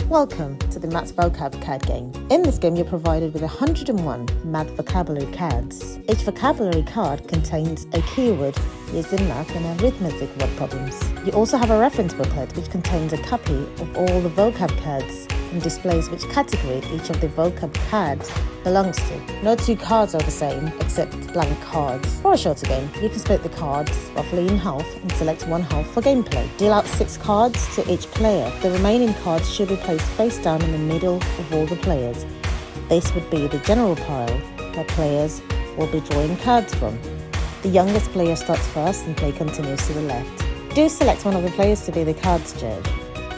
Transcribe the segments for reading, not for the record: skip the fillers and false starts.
Welcome to the Maths Vocab card game. In this game, you're provided with 101 math vocabulary cards. Each vocabulary card contains a keyword used in math and arithmetic word problems. You also have a reference booklet which contains a copy of all the vocab cards and displays which category each of the vocab cards belongs to. No two cards are the same except blank cards. For a shorter game, you can split the cards roughly in half and select one half for gameplay. Deal out 6 cards to each player. The remaining cards should be placed face down in the middle of all the players. This would be the general pile where players will be drawing cards from. The youngest player starts first and play continues to the left. Do select one of the players to be the cards judge.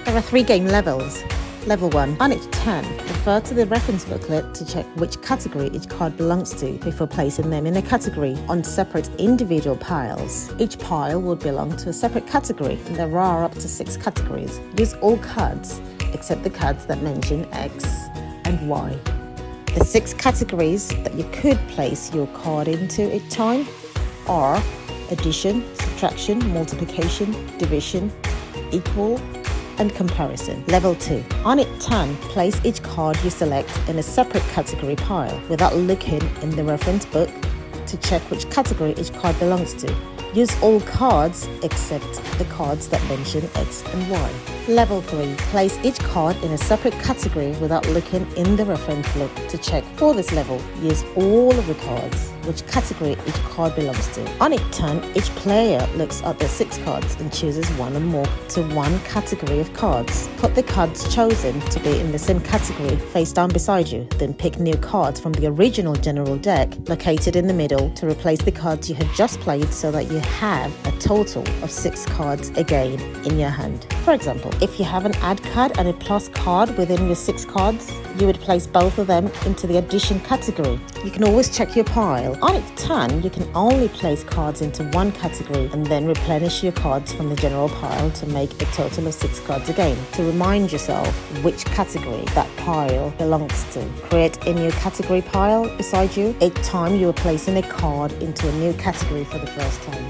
There are 3 game levels. Level 1. On each turn, refer to the reference booklet to check which category each card belongs to before placing them in a category on separate individual piles. Each pile will belong to a separate category, and there are up to 6 categories. Use all cards except the cards that mention X and Y. The 6 categories that you could place your card into each time are addition, subtraction, multiplication, division, equal, and comparison. Level 2. On each turn, place each card you select in a separate category pile without looking in the reference book to check which category each card belongs to. Use all cards except the cards that mention X and Y. Level 3. Place each card in a separate category without looking in the reference book to check. For this level, use all of the cards which category each card belongs to. On each turn, each player looks at the 6 cards and chooses one or more to one category of cards. Put the cards chosen to be in the same category face down beside you, then pick new cards from the original general deck located in the middle to replace the cards you had just played so that you have a total of 6 cards again in your hand. For example, if you have an add card and a plus card within your 6 cards, you would place both of them into the addition category. You can always check your pile. On each turn, you can only place cards into one category and then replenish your cards from the general pile to make a total of 6 cards again. To remind yourself which category that pile belongs to, create a new category pile beside you each time you are placing a card into a new category for the first time.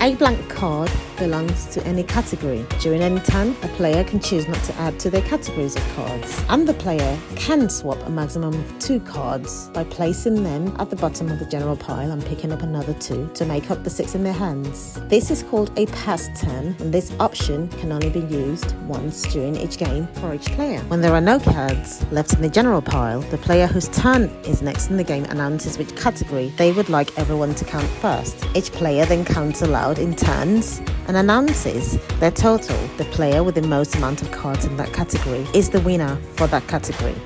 A blank card belongs to any category. During any turn, a player can choose not to add to their categories of cards, and the player can swap a maximum of 2 cards by placing them at the bottom of the general pile and picking up another 2 to make up the 6 in their hands. This is called a pass turn, and this option can only be used once during each game for each player. When there are no cards left in the general pile, the player whose turn is next in the game announces which category they would like everyone to count first. Each player then counts aloud in turns and announces their total. The player with the most amount of cards in that category is the winner for that category.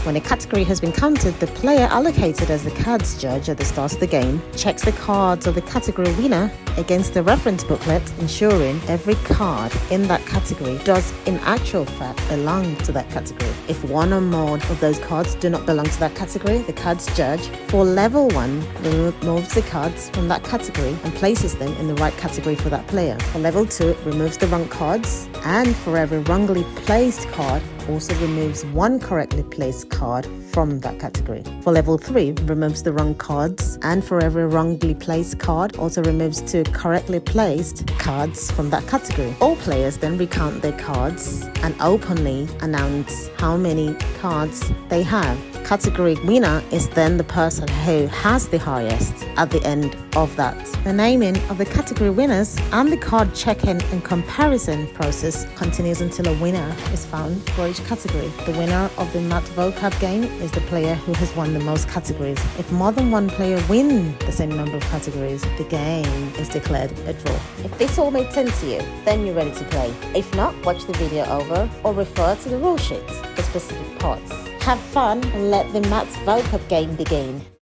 When a category has been counted, the player allocated as the cards judge at the start of the game checks the cards of the category winner against the reference booklet, ensuring every card in that category does in actual fact belong to that category. If one or more of those cards do not belong to that category, the cards judge for level 1 removes the cards from that category and places them in the right category for that player. For level 2, it removes the wrong cards, and for every wrongly placed card, also removes 1 correctly placed card from that category. For level 3, removes the wrong cards, and for every wrongly placed card, also removes 2 correctly placed cards from that category. All players then recount their cards and openly announce how many cards they have. Category winner is then the person who has the highest at the end of that. The naming of the category winners and the card checking and comparison process continues until a winner is found for each category. The winner of the Math Vocab game is the player who has won the most categories. If more than one player wins the same number of categories, the game is declared a draw. If this all made sense to you, then you're ready to play. If not, watch the video over or refer to the rule sheet for specific parts. Have fun and let the Maths Vocab game begin.